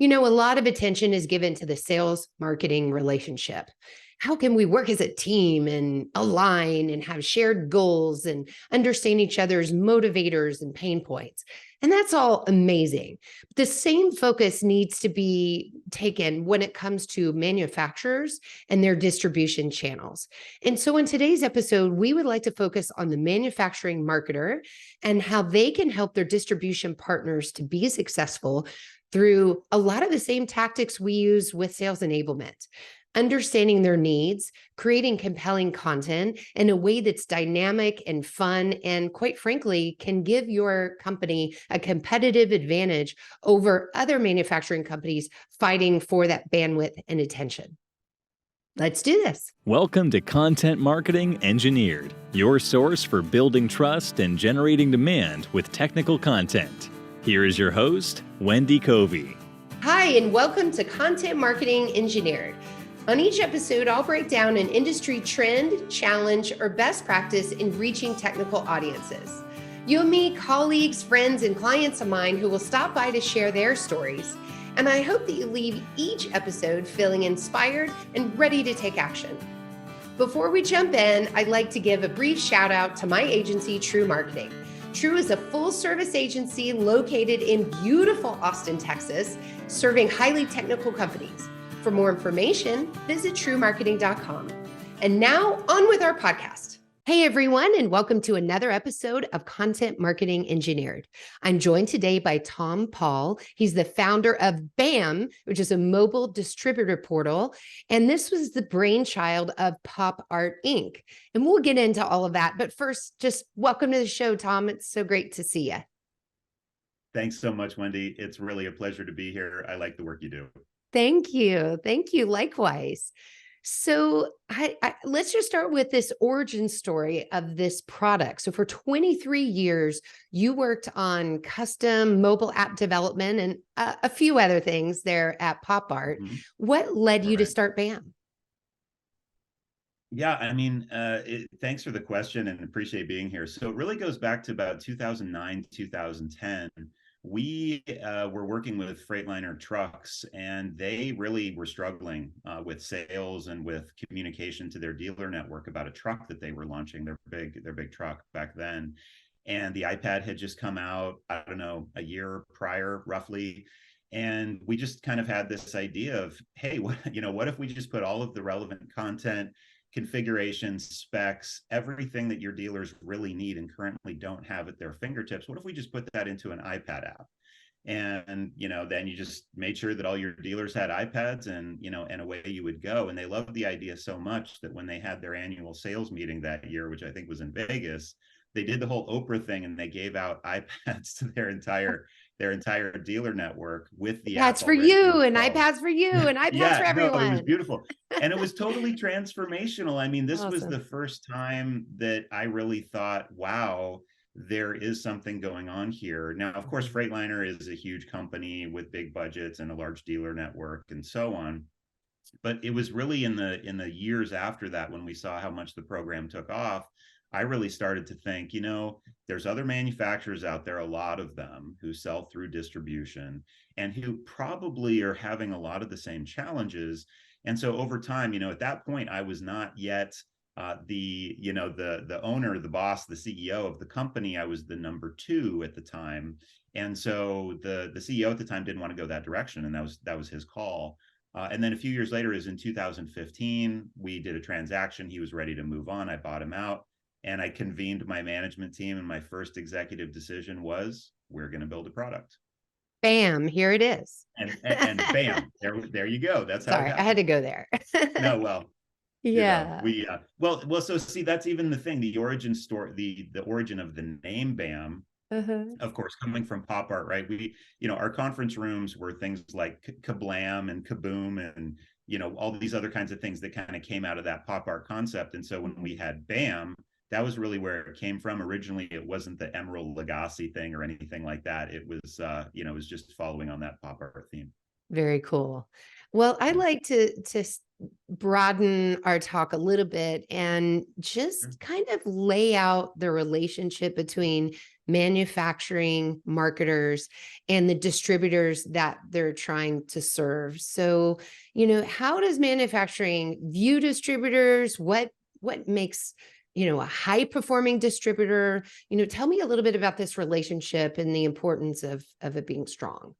A lot of attention is given to the sales marketing relationship. How can we work as a team and align and have shared goals and understand each other's motivators and pain points? And that's all amazing. But the same focus needs to be taken when it comes to manufacturers and their distribution channels. And so in today's episode, we would like to focus on the manufacturing marketer and how they can help their distribution partners to be successful through a lot of the same tactics we use with sales enablement, understanding their needs, creating compelling content in a way that's dynamic and fun, and quite frankly, can give your company a competitive advantage over other manufacturing companies fighting for that bandwidth and attention. Let's do this. Welcome to Content Marketing Engineered, your source for building trust and generating demand with technical content. Here is your host, Wendy Covey. Hi, and welcome to Content Marketing Engineered. On each episode, I'll break down an industry trend, challenge, or best practice in reaching technical audiences. You'll meet colleagues, friends, and clients of mine who will stop by to share their stories. And I hope that you leave each episode feeling inspired and ready to take action. Before we jump in, I'd like to give a brief shout out to my agency, True Marketing. True is a full-service agency located in beautiful Austin, Texas, serving highly technical companies. For more information, visit truemarketing.com. And now, on with our podcast. Hey, everyone, and welcome to another episode of Content Marketing Engineered. I'm joined today by Tom Paul. He's the founder of BAM, which is a mobile distributor portal. And this was the brainchild of Pop Art Inc. And we'll get into all of that. But first, just welcome to the show, Tom. It's so great to see you. Thanks so much, Wendy. It's really a pleasure to be here. I like the work you do. Thank you. Thank you. Likewise. So let's just start with this origin story of this product. So for 23 years, you worked on custom mobile app development and a few other things there at Pop Art. Mm-hmm. What led you to start BAM? Yeah, thanks for the question and appreciate being here. So it really goes back to about 2009, 2010. We were working with Freightliner trucks, and they really were struggling with sales and with communication to their dealer network about a truck that they were launching, their big truck back then. And the iPad had just come out, I don't know, a year prior, roughly. And we just kind of had this idea of, hey, what if we just put all of the relevant content, configurations, specs, everything that your dealers really need and currently don't have at their fingertips, what if we just put that into an iPad app? And, then you just made sure that all your dealers had iPads and away you would go. And they loved the idea so much that when they had their annual sales meeting that year, which I think was in Vegas, they did the whole Oprah thing and they gave out iPads to their entire dealer network with the iPads for you and iPads for you and iPads for everyone. No, it was beautiful. And it was totally transformational. This awesome. was the first time that I really thought, wow, there is something going on here. Now, of course, Freightliner is a huge company with big budgets and a large dealer network and so on. But it was really in the years after that when we saw how much the program took off, I really started to think, there's other manufacturers out there, a lot of them who sell through distribution and who probably are having a lot of the same challenges. And so over time, at that point, I was not yet the owner, the boss, the CEO of the company. I was the number 2 at the time. And so the CEO at the time didn't want to go that direction. And that was his call. And then a few years later, is in 2015, we did a transaction. He was ready to move on. I bought him out. And I convened my management team, and my first executive decision was, we're going to build a product. Bam, here it is. And bam, there you go. That's how. Sorry, I had to go there. No, well, yeah. So see, that's even the thing. The origin story, the origin of the name BAM, of course, coming from Pop Art, right? We, our conference rooms were things like Kablam and Kaboom and all these other kinds of things that kind of came out of that Pop Art concept. And so when we had BAM, that was really where it came from. Originally, it wasn't the Emerald Lagasse thing or anything like that. It was, it was just following on that Pop Art theme. Very cool. Well, I like to broaden our talk a little bit and Sure. just kind of lay out the relationship between manufacturing marketers and the distributors that they're trying to serve. So, how does manufacturing view distributors? What makes, a high performing distributor? Tell me a little bit about this relationship and the importance of it being strong.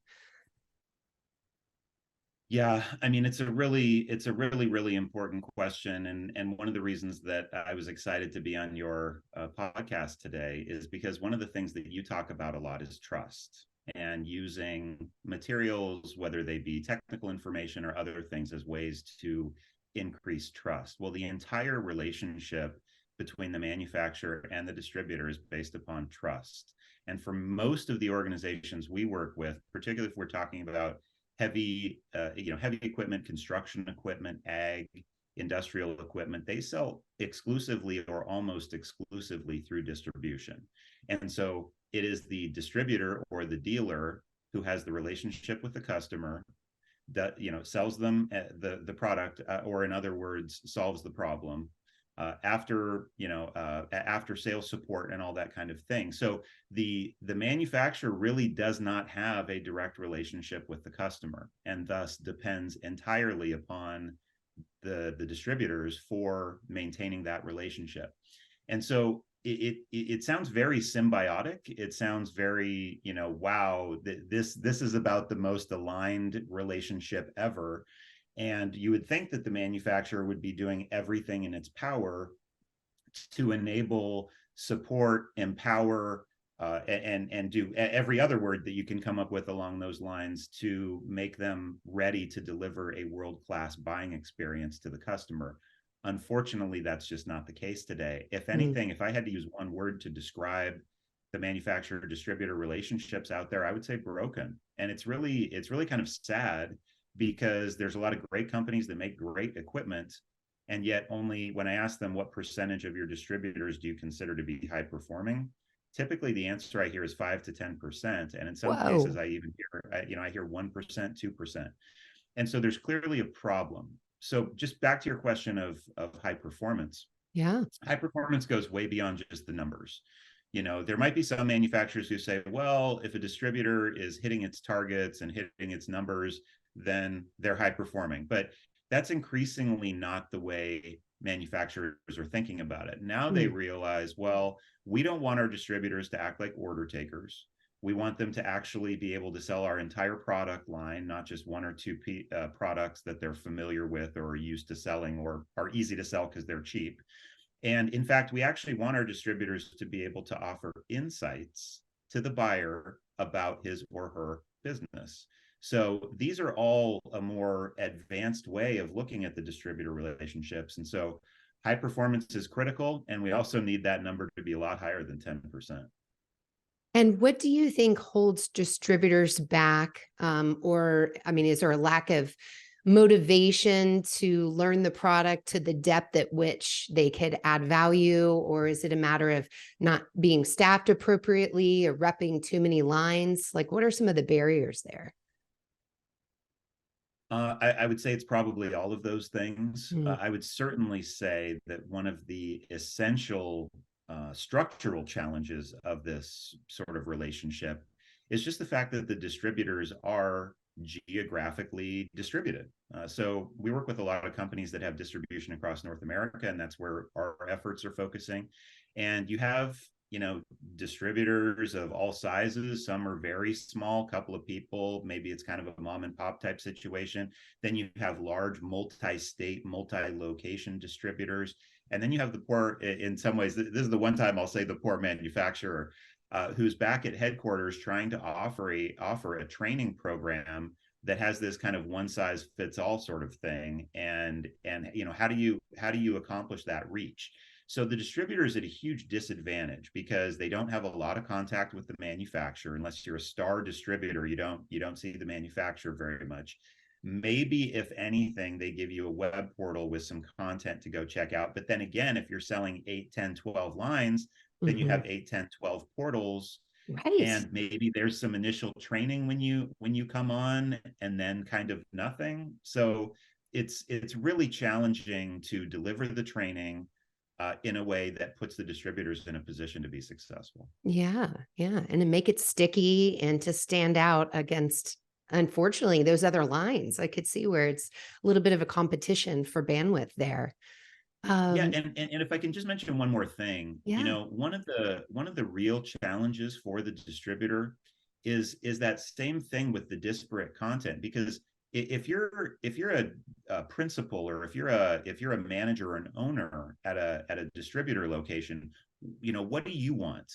Yeah, I mean, it's a really, really important question, and one of the reasons that I was excited to be on your podcast today is because one of the things that you talk about a lot is trust and using materials, whether they be technical information or other things, as ways to increase trust. Well, the entire relationship between the manufacturer and the distributor is based upon trust. And for most of the organizations we work with, particularly if we're talking about heavy equipment, construction equipment, ag, industrial equipment, they sell exclusively or almost exclusively through distribution. And so it is the distributor or the dealer who has the relationship with the customer, that sells them the product, or in other words, solves the problem after sales support and all that kind of thing. So the manufacturer really does not have a direct relationship with the customer, and thus depends entirely upon the distributors for maintaining that relationship. And so it sounds very symbiotic. It sounds very, wow, this is about the most aligned relationship ever. And you would think that the manufacturer would be doing everything in its power to enable, support, empower, and do every other word that you can come up with along those lines to make them ready to deliver a world-class buying experience to the customer. Unfortunately, that's just not the case today. If anything, if I had to use one word to describe the manufacturer distributor relationships out there, I would say broken. And it's really kind of sad, because there's a lot of great companies that make great equipment, and yet only when I ask them what percentage of your distributors do you consider to be high performing, typically the answer I hear is 5 to 10%, and in some cases Whoa. I even hear I hear 1%, 2%. And so there's clearly a problem. So just back to your question of high performance. Yeah. High performance goes way beyond just the numbers. There might be some manufacturers who say, well, if a distributor is hitting its targets and hitting its numbers, then they're high performing. But that's increasingly not the way manufacturers are thinking about it. Now they realize, well, we don't want our distributors to act like order takers. We want them to actually be able to sell our entire product line, not just one or two products that they're familiar with or are used to selling or are easy to sell because they're cheap. And in fact, we actually want our distributors to be able to offer insights to the buyer about his or her business. So these are all a more advanced way of looking at the distributor relationships. And so high performance is critical, and we also need that number to be a lot higher than 10%. And what do you think holds distributors back? Is there a lack of motivation to learn the product to the depth at which they could add value? Or is it a matter of not being staffed appropriately or repping too many lines? Like, what are some of the barriers there? I would say it's probably all of those things. Mm. I would certainly say that one of the essential structural challenges of this sort of relationship is just the fact that the distributors are geographically distributed. So we work with a lot of companies that have distribution across North America, and that's where our efforts are focusing. And you have, distributors of all sizes. Some are very small, couple of people. Maybe it's kind of a mom and pop type situation. Then you have large multi-state, multi-location distributors. And then you have the poor, in some ways, this is the one time I'll say the poor manufacturer, who's back at headquarters trying to offer a training program that has this kind of one size fits all sort of thing. And how do you accomplish that reach? So the distributor is at a huge disadvantage because they don't have a lot of contact with the manufacturer. Unless you're a star distributor, you don't see the manufacturer very much. Maybe, if anything, they give you a web portal with some content to go check out. But then again, if you're selling 8, 10, 12 lines, then you have 8, 10, 12 portals. Right. And maybe there's some initial training when you come on, and then kind of nothing. So it's really challenging to deliver the training in a way that puts the distributors in a position to be successful. Yeah, yeah, and to make it sticky and to stand out against, unfortunately, those other lines. I could see where it's a little bit of a competition for bandwidth there. Yeah, Um, and if I can just mention one more thing, yeah, one of the real challenges for the distributor is that same thing with the disparate content. Because if you're a principal, or if you're a manager or an owner at a distributor location, what do you want?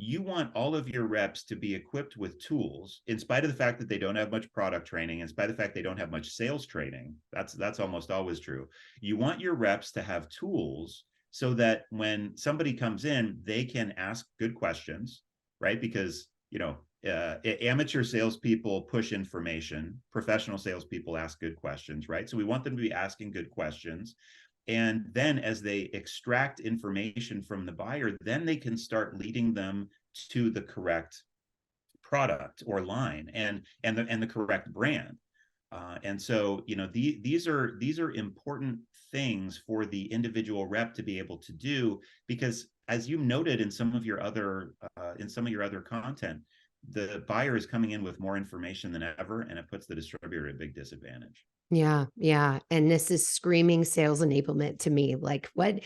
You want all of your reps to be equipped with tools, in spite of the fact that they don't have much product training, in spite of the fact they don't have much sales training. That's almost always true. You want your reps to have tools so that when somebody comes in, they can ask good questions, right? Because amateur salespeople push information, professional salespeople ask good questions, right? So we want them to be asking good questions. And then as they extract information from the buyer, then they can start leading them to the correct product or line, and the correct brand. And so, these are important things for the individual rep to be able to do, because as you noted in some of your other content, the buyer is coming in with more information than ever, and it puts the distributor at a big disadvantage. yeah, yeah. And this is screaming sales enablement to me. Like, what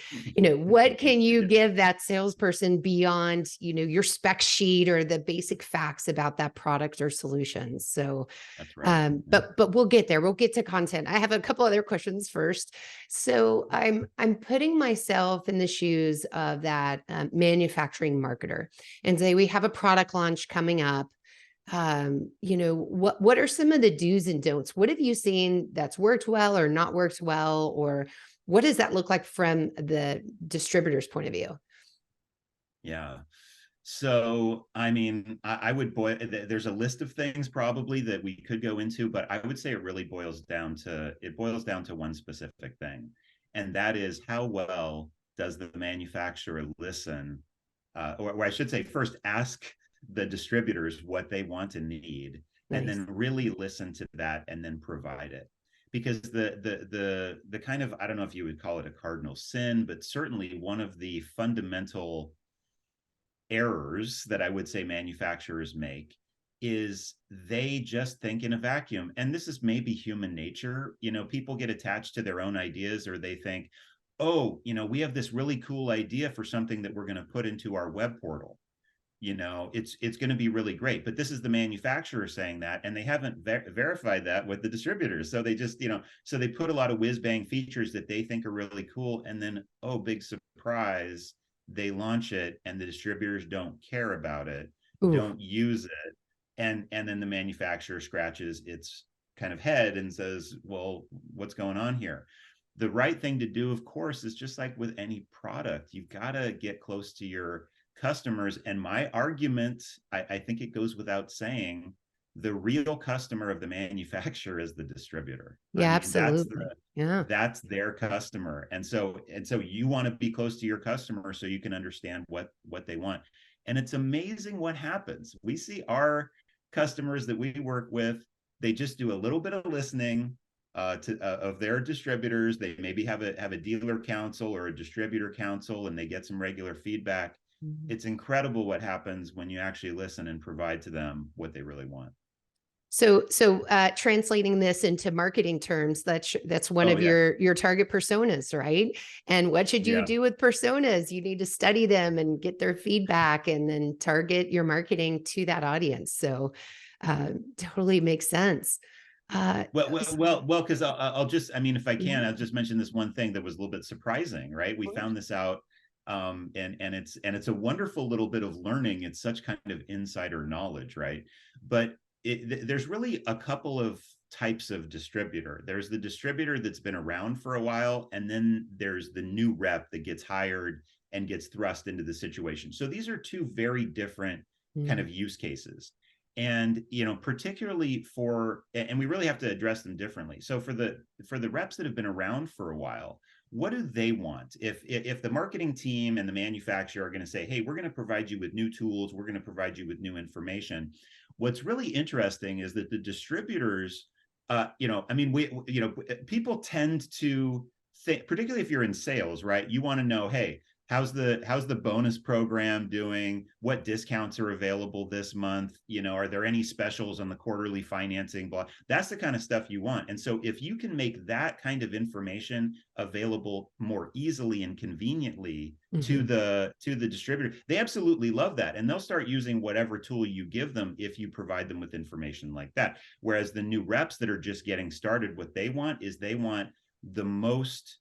can you give that salesperson beyond, your spec sheet or the basic facts about that product or solution? So, That's right. but we'll get there. We'll get to content. I have a couple other questions first. So I'm putting myself in the shoes of that manufacturing marketer, and say we have a product launch coming up. What are some of the do's and don'ts? What have you seen that's worked well or not worked well, or what does that look like from the distributor's point of view? Yeah. So, I mean, I would there's a list of things probably that we could go into, but I would say it boils down to one specific thing. And that is, how well does the manufacturer listen, or I should say, first ask the distributors what they want and need, and Nice. then really listen to that and then provide it. Because the kind of, I don't know if you would call it a cardinal sin, but certainly one of the fundamental errors that I would say manufacturers make is they just think in a vacuum. And this is maybe human nature. People get attached to their own ideas, or they think, oh, we have this really cool idea for something that we're going to put into our web portal. It's going to be really great, but this is the manufacturer saying that, and they haven't verified that with the distributors. So they just, so they put a lot of whiz bang features that they think are really cool, and then, oh, big surprise, they launch it and the distributors don't care about it, Ooh, don't use it, and then the manufacturer scratches its kind of head and says, well, what's going on here? The right thing to do, of course, is just like with any product, you've got to get close to your customers. And my argument, I think it goes without saying, the real customer of the manufacturer is the distributor. I yeah, mean, absolutely. Yeah. that's their customer. And so you want to be close to your customer so you can understand what they want. And it's amazing what happens. We see our customers that we work with, they just do a little bit of listening of their distributors. They maybe have a dealer council or a distributor council, and they get some regular feedback. Mhm. It's incredible what happens when you actually listen and provide to them what they really want. So translating this into marketing terms, that's one Oh of yeah, your target personas, right? And what should you yeah. do with personas? You need to study them and get their feedback, and then target your marketing to that audience. So totally makes sense. Uh, Because I'll just, I mean, if I can, yeah, I'll just mention this one thing that was a little bit surprising, right? of We course. found this out, and it's a wonderful little bit of learning. It's such kind of insider knowledge, right? But there's really a couple of types of distributor. There's the distributor that's been around for a while, and then there's the new rep that gets hired and gets thrust into the situation. So these are two very different kind Mm, of use cases. And particularly and we really have to address them differently. So for the reps that have been around for a while, what do they want? If the marketing team and the manufacturer are going to say, hey, we're going to provide you with new tools, we're going to provide you with new information, what's really interesting is that the distributors I mean, people tend to think, particularly if you're in sales, right? You want to know, hey, how's the bonus program doing? What discounts are available this month? Are there any specials on the quarterly financing? Blah. That's the kind of stuff you want. And so if you can make that kind of information available more easily and conveniently to the distributor, they absolutely love that. And they'll start using whatever tool you give them if you provide them with information like that. Whereas the new reps that are just getting started, what they want is they want the most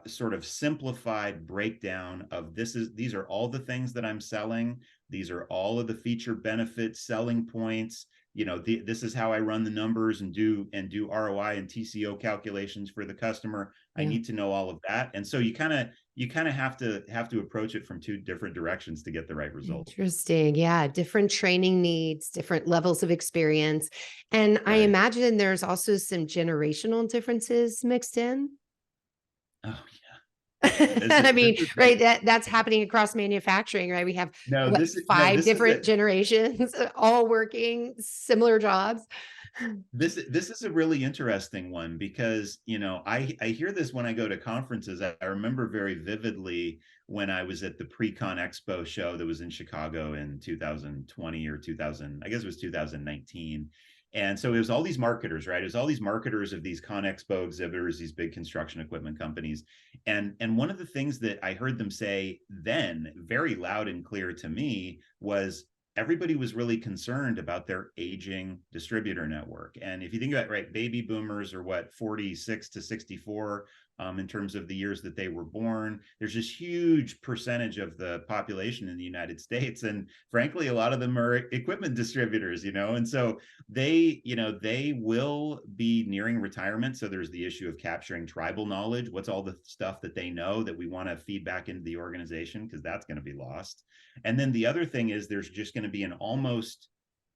sort of simplified breakdown of these are all the things that I'm selling. These are all of the feature benefits, selling points. This is how I run the numbers and do ROI and TCO calculations for the customer. I need to know all of that. And so you kind of have to approach it from two different directions to get the right result. Interesting. Yeah. Different training needs, different levels of experience. And I Right. imagine there's also some generational differences mixed in. Oh yeah. I mean, right. That's happening across manufacturing, right? We have five different generations all working similar jobs. This is a really interesting one because I hear this when I go to conferences. I remember very vividly when I was at the Pre-Con Expo show that was in Chicago in 2020 or 2000, I guess it was 2019. And so it was all these marketers, right? It was all these marketers of these Con Expo exhibitors, these big construction equipment companies. And one of the things that I heard them say then, very loud and clear to me, was everybody was really concerned about their aging distributor network. And if you think about, right, baby boomers are what, 46 to 64 in terms of the years that they were born. There's this huge percentage of the population in the United States. And frankly, a lot of them are equipment distributors, and so they will be nearing retirement. So there's the issue of capturing tribal knowledge. What's all the stuff that they know that we want to feed back into the organization? Because that's going to be lost. And then the other thing is there's just going to be an almost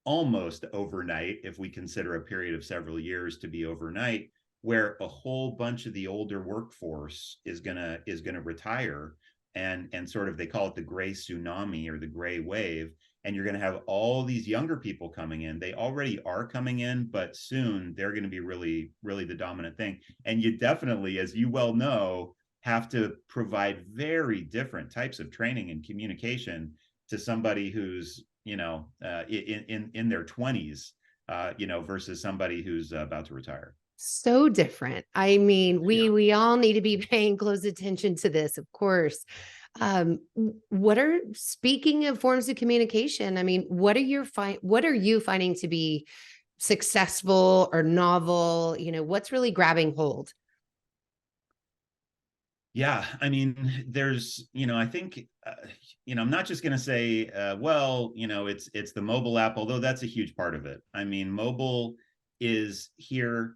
overnight, if we consider a period of several years to be overnight, where a whole bunch of the older workforce is gonna retire, and sort of, they call it the gray tsunami or the gray wave, and you're going to have all these younger people coming in. They already are coming in, but soon they're going to be really, really the dominant thing. And you definitely, as you well know, have to provide very different types of training and communication to somebody who's in their 20s versus somebody who's about to retire. So different. I mean, we all need to be paying close attention to this, of course. Speaking of forms of communication, I mean, what are you finding to be successful or novel? What's really grabbing hold? Yeah, I mean, there's, I think, I'm not just going to say, it's the mobile app, although that's a huge part of it. I mean, mobile is here.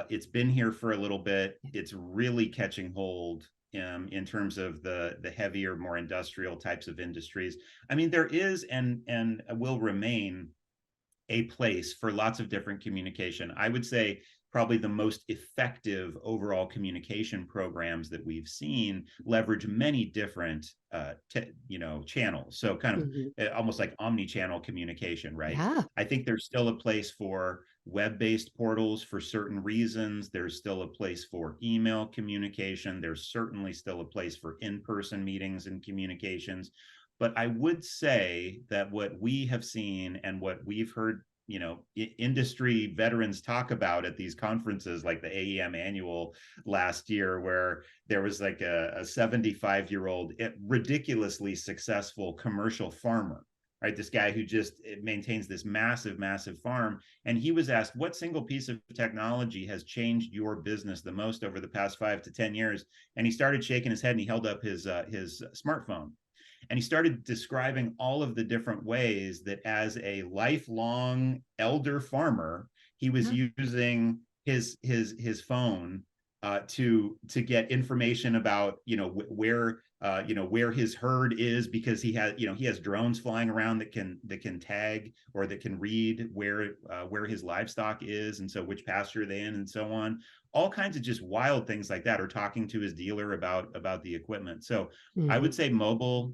It's been here for a little bit. It's really catching hold in terms of the heavier, more industrial types of industries. I mean, there is and will remain a place for lots of different communication. I would say probably the most effective overall communication programs that we've seen leverage many different channels. So kind of almost like omni-channel communication, right? Yeah. I think there's still a place for web-based portals for certain reasons. There's still a place for email communication. There's certainly still a place for in-person meetings and communications. But I would say that what we have seen and what we've heard, industry veterans talk about at these conferences, like the AEM annual last year, where there was like a 75-year-old ridiculously successful commercial farmer, right? This guy who just maintains this massive farm. And he was asked, what single piece of technology has changed your business the most over the past 5 to 10 years? And he started shaking his head, and he held up his smartphone. And he started describing all of the different ways that, as a lifelong elder farmer, he was using his phone to get information about where his herd is, because he has drones flying around that can tag or that can read where his livestock is, and so which pasture they're in and so on. All kinds of just wild things like that, or talking to his dealer about the equipment. So I would say mobile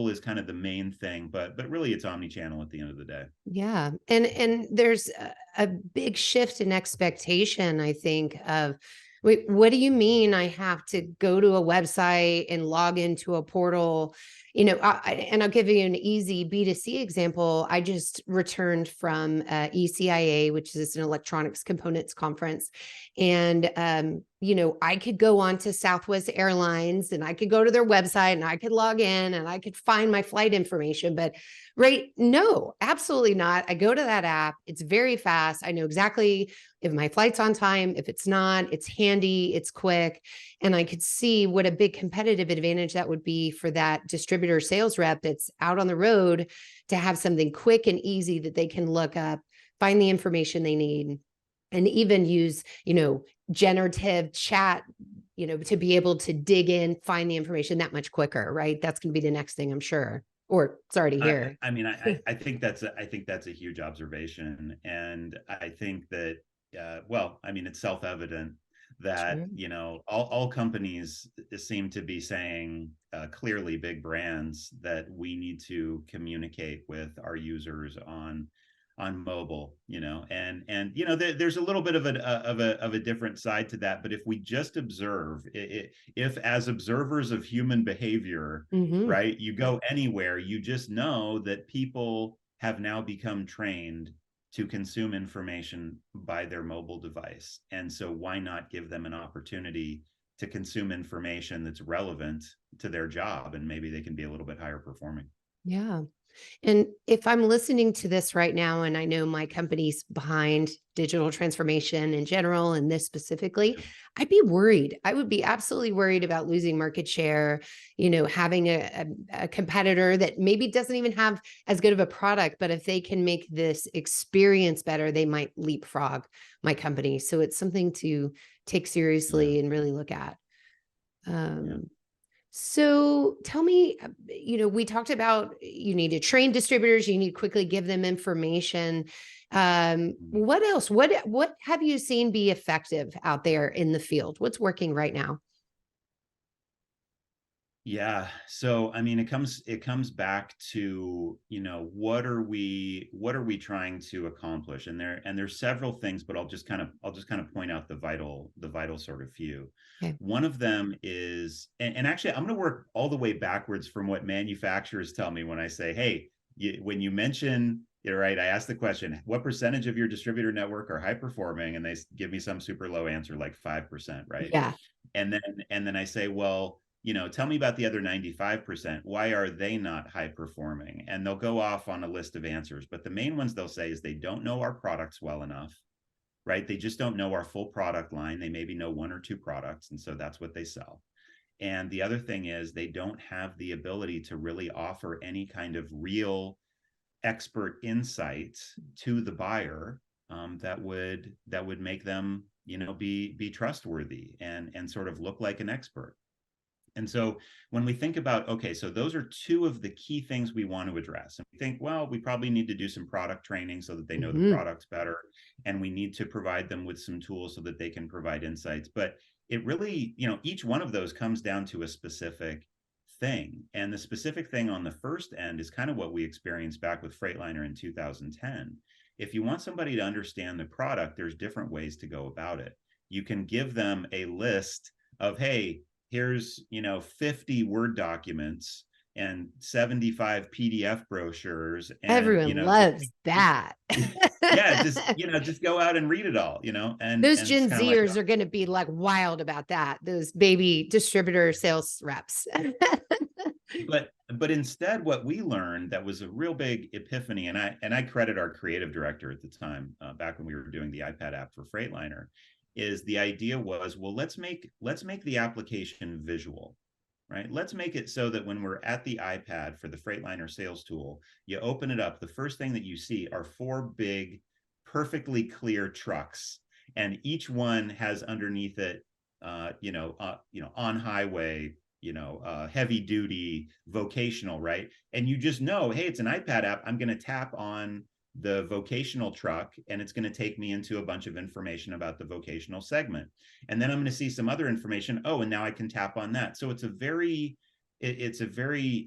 is kind of the main thing, but really it's omni-channel at the end of the day. Yeah. And there's a big shift in expectation, I think, of, wait, what do you mean I have to go to a website and log into a portal? And I'll give you an easy B2C example. I just returned from ECIA, which is an electronics components conference. And, I could go on to Southwest Airlines and I could go to their website and I could log in and I could find my flight information. But right, no, absolutely not. I go to that app. It's very fast. I know exactly if my flight's on time. If it's not, it's handy, it's quick. And I could see what a big competitive advantage that would be for that distributor sales rep that's out on the road, to have something quick and easy that they can look up, find the information they need, and even use, generative chat, to be able to dig in, find the information that much quicker, right? That's going to be the next thing, I'm sure. Or sorry to hear. I think that's a huge observation, and I think that it's self-evident that all companies seem to be saying clearly, big brands, that we need to communicate with our users on mobile, there's a little bit of a different side to that. But if we just observe if as observers of human behavior, right, you go anywhere, you just know that people have now become trained to consume information by their mobile device. And so why not give them an opportunity to consume information that's relevant to their job, and maybe they can be a little bit higher performing. Yeah. And if I'm listening to this right now, and I know my company's behind digital transformation in general, and this specifically, I'd be worried. I would be absolutely worried about losing market share, having a competitor that maybe doesn't even have as good of a product, but if they can make this experience better, they might leapfrog my company. So it's something to take seriously and really look at. So tell me, we talked about you need to train distributors, you need to quickly give them information. What else? What have you seen be effective out there in the field? What's working right now? Yeah. So, it comes back to, what are we trying to accomplish? And there's several things, but I'll just kind of point out the vital sort of few. Okay. One of them is, and actually I'm going to work all the way backwards from what manufacturers tell me when I say, hey, when you mention, right, I ask the question, what percentage of your distributor network are high performing? And they give me some super low answer, like 5%, right? Yeah. And then I say, well, tell me about the other 95%. Why are they not high performing? And they'll go off on a list of answers. But the main ones they'll say is they don't know our products well enough, right? They just don't know our full product line. They maybe know one or two products, and so that's what they sell. And the other thing is they don't have the ability to really offer any kind of real expert insight to the buyer, that would make them, be trustworthy and sort of look like an expert. And so when we think about, okay, so those are two of the key things we want to address. And we think, well, we probably need to do some product training so that they know the products better. And we need to provide them with some tools so that they can provide insights. But it really, each one of those comes down to a specific thing. And the specific thing on the first end is kind of what we experienced back with Freightliner in 2010. If you want somebody to understand the product, there's different ways to go about it. You can give them a list of, hey, here's 50 Word documents and 75 PDF brochures, and Everyone loves that. Yeah, just go out and read it all, and those and Gen it's kind of Zers are going to be like wild about that. Those baby distributor sales reps. but instead, what we learned that was a real big epiphany, and I credit our creative director at the time, back when we were doing the iPad app for Freightliner, is the idea was, well, let's make the application visual, right? Let's make it so that when we're at the iPad for the Freightliner sales tool, you open it up, the first thing that you see are 4 big, perfectly clear trucks, and each one has underneath it on highway, heavy duty, vocational, right? And you just know, hey, it's an iPad app. I'm going to tap on the vocational truck and it's going to take me into a bunch of information about the vocational segment. And then I'm going to see some other information. Oh, and now I can tap on that. So it's a very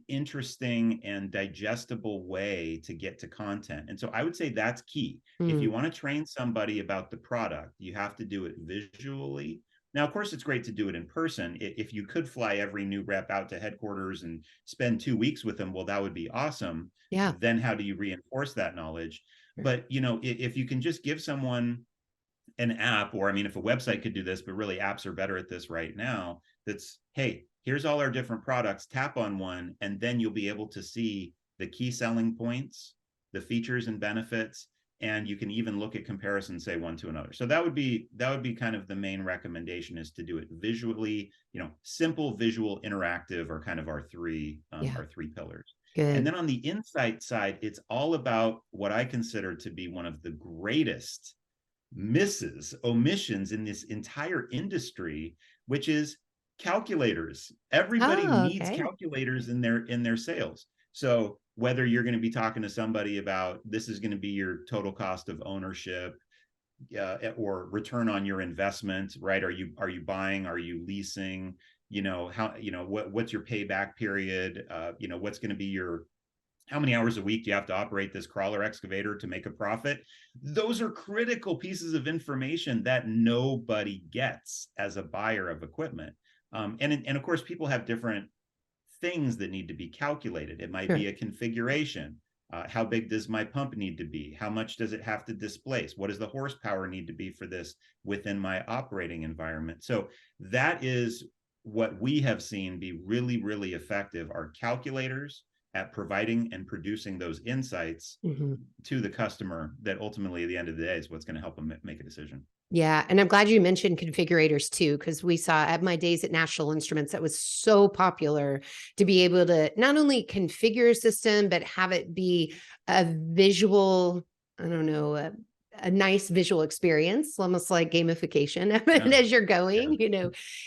interesting and digestible way to get to content. And so I would say that's key. If you want to train somebody about the product, you have to do it visually. Now, of course, it's great to do it in person. If you could fly every new rep out to headquarters and spend 2 weeks with them, well, that would be awesome. Yeah. Then how do you reinforce that knowledge? But, if you can just give someone an app, or I mean, if a website could do this, but really apps are better at this right now, that's, hey, here's all our different products, tap on one, and then you'll be able to see the key selling points, the features and benefits, and you can even look at comparisons, say one to another. So that would be kind of the main recommendation, is to do it visually. Simple, visual, interactive are kind of our three pillars. Good. And then on the insight side, it's all about what I consider to be one of the greatest omissions in this entire industry, which is calculators. Everybody needs calculators in their sales. So whether you're going to be talking to somebody about, this is going to be your total cost of ownership, or return on your investment, right? Are you buying? Are you leasing? What's your payback period? What's going to be how many hours a week do you have to operate this crawler excavator to make a profit? Those are critical pieces of information that nobody gets as a buyer of equipment. And of course, people have different things that need to be calculated. It might be a configuration. How big does my pump need to be? How much does it have to displace? What does the horsepower need to be for this within my operating environment? So that is what we have seen be really, really effective, are calculators at providing and producing those insights to the customer, that ultimately at the end of the day is what's going to help them make a decision. Yeah. And I'm glad you mentioned configurators too, because we saw at my days at National Instruments, that was so popular to be able to not only configure a system, but have it be a visual, a nice visual experience, almost like gamification. As you're going,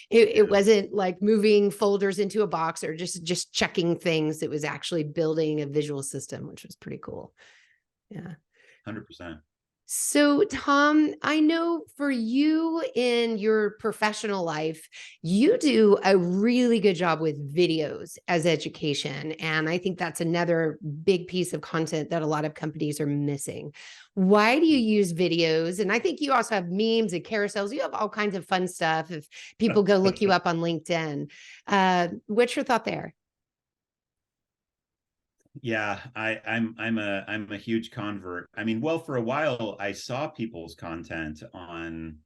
it wasn't like moving folders into a box or just checking things. It was actually building a visual system, which was pretty cool. Yeah. 100%. So, Tom, I know for you in your professional life, you do a really good job with videos as education. And I think that's another big piece of content that a lot of companies are missing. Why do you use videos? And I think you also have memes and carousels. You have all kinds of fun stuff if people go look you up on LinkedIn. What's your thought there? Yeah, I'm a huge convert. I mean, well, for a while I saw people's content on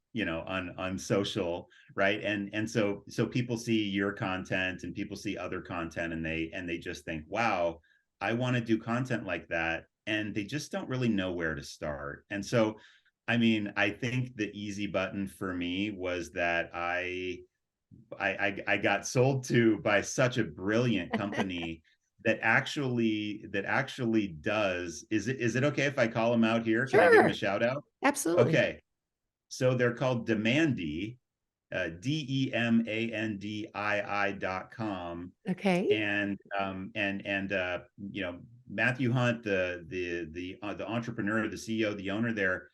social, right? And so people see your content and people see other content, and they just think, wow, I want to do content like that, and they just don't really know where to start. And so, I mean, I think the easy button for me was that I got sold to by such a brilliant company that actually does. Is it okay if I call them out here? Can I give them a shout out? Absolutely. Okay. So they're called Demandii, DEMANDII.com. Okay. And Matthew Hunt, the entrepreneur, the CEO, the owner there,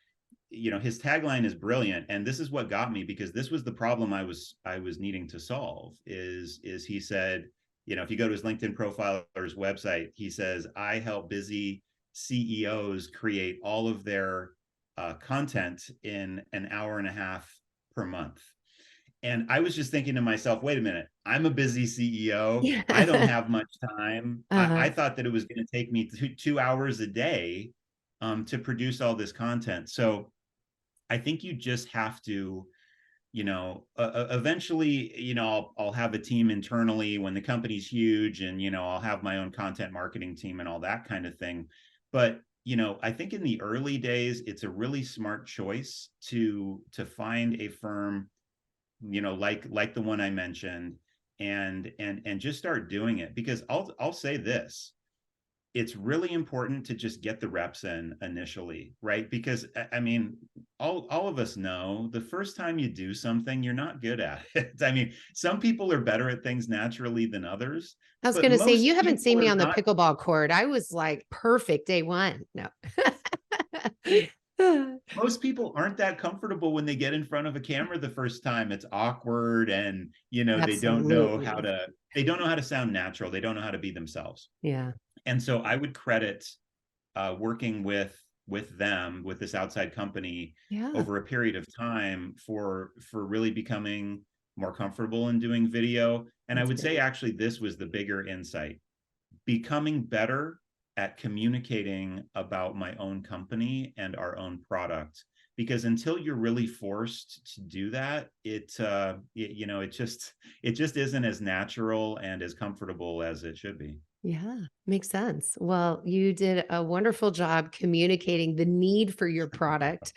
his tagline is brilliant. And this is what got me, because this was the problem I was needing to solve, is he said, if you go to his LinkedIn profile or his website, he says, I help busy CEOs create all of their content in an hour and a half per month. And I was just thinking to myself, wait a minute, I'm a busy CEO. Yeah. I don't have much time. I thought that it was going to take me 2 hours a day to produce all this content. So I think you just have to, eventually, I'll have a team internally when the company's huge, and, I'll have my own content marketing team and all that kind of thing. But, I think in the early days, it's a really smart choice to find a firm, like the one I mentioned, and just start doing it. Because I'll say this, it's really important to just get the reps in initially, right? Because I mean, all of us know the first time you do something, you're not good at it. I mean, some people are better at things naturally than others, I was but going to say, you most haven't seen people me are on the not. pickleball court. I was like perfect day one. No. Most people aren't that comfortable when they get in front of a camera the first time. It's awkward, and they don't know how Absolutely. to sound natural. They don't know how to be themselves. Yeah. And so I would credit working with them, with this outside company, Yeah. over a period of time for really becoming more comfortable in doing video. And I That's would say great. actually this was the bigger insight: becoming better at communicating about my own company and our own product. Because until you're really forced to do that, it just isn't as natural and as comfortable as it should be. Yeah, makes sense. Well, you did a wonderful job communicating the need for your product.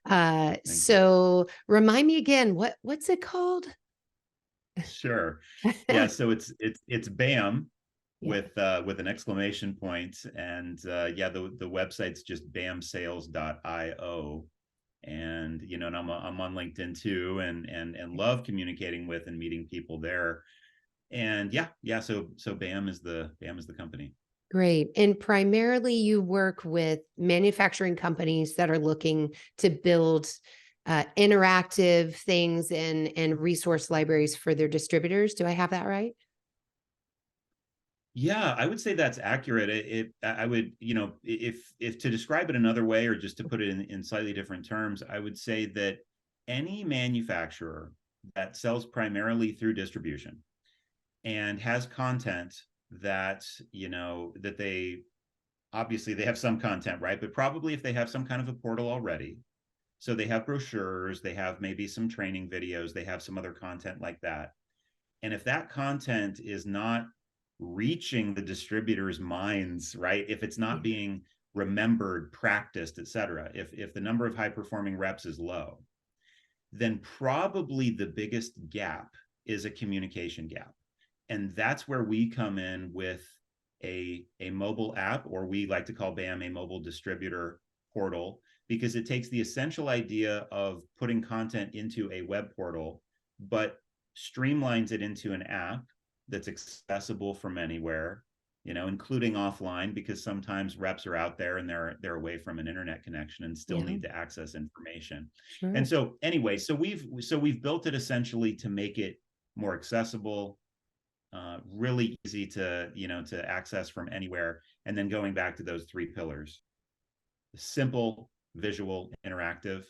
Thank you. So remind me again, what's it called? Sure. Yeah, so it's BAM Yeah. with an exclamation point, and yeah, the website's just bamsales.io. And and I'm on LinkedIn too, and love communicating with and meeting people there. And yeah, so BAM is the company. Great. And primarily you work with manufacturing companies that are looking to build interactive things and resource libraries for their distributors. Do I have that right? Yeah, I would say that's accurate. I would, if to describe it another way, or just to put it in slightly different terms, I would say that any manufacturer that sells primarily through distribution and has content that, that they obviously they have some content, right? But probably if they have some kind of a portal already, so they have brochures, they have maybe some training videos, they have some other content like that. And if that content is not reaching the distributors' minds, right? If it's Yeah. not being remembered, practiced, et cetera, if the number of high performing reps is low, then probably the biggest gap is a communication gap. And that's where we come in with a mobile app, or we like to call BAM a mobile distributor portal, because it takes the essential idea of putting content into a web portal, but streamlines it into an app that's accessible from anywhere, including offline, because sometimes reps are out there and they're away from an internet connection and still Yeah, need to access information. And sure. so anyway, so we've built it essentially to make it more accessible, really easy to to access from anywhere. And then going back to those three pillars: simple, visual, interactive.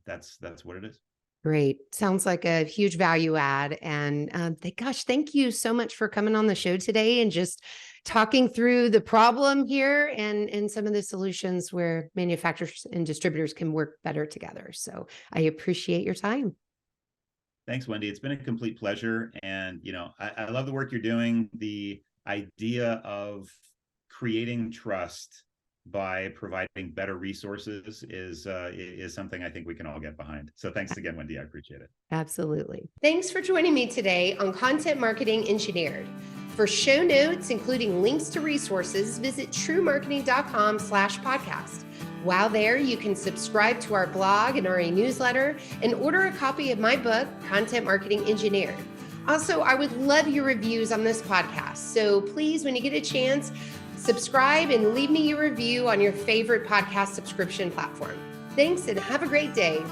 That's what it is. Great. Sounds like a huge value add. And gosh, thank you so much for coming on the show today and just talking through the problem here and some of the solutions where manufacturers and distributors can work better together. So I appreciate your time. Thanks, Wendy. It's been a complete pleasure. And, I love the work you're doing. The idea of creating trust by providing better resources is something I think we can all get behind. So thanks again, Wendy. I appreciate it. Absolutely. Thanks for joining me today on Content Marketing Engineered. For show notes, including links to resources, visit truemarketing.com/podcast. While there, you can subscribe to our blog and RA newsletter and order a copy of my book, Content Marketing Engineered. Also, I would love your reviews on this podcast. So please, when you get a chance, subscribe and leave me your review on your favorite podcast subscription platform. Thanks and have a great day.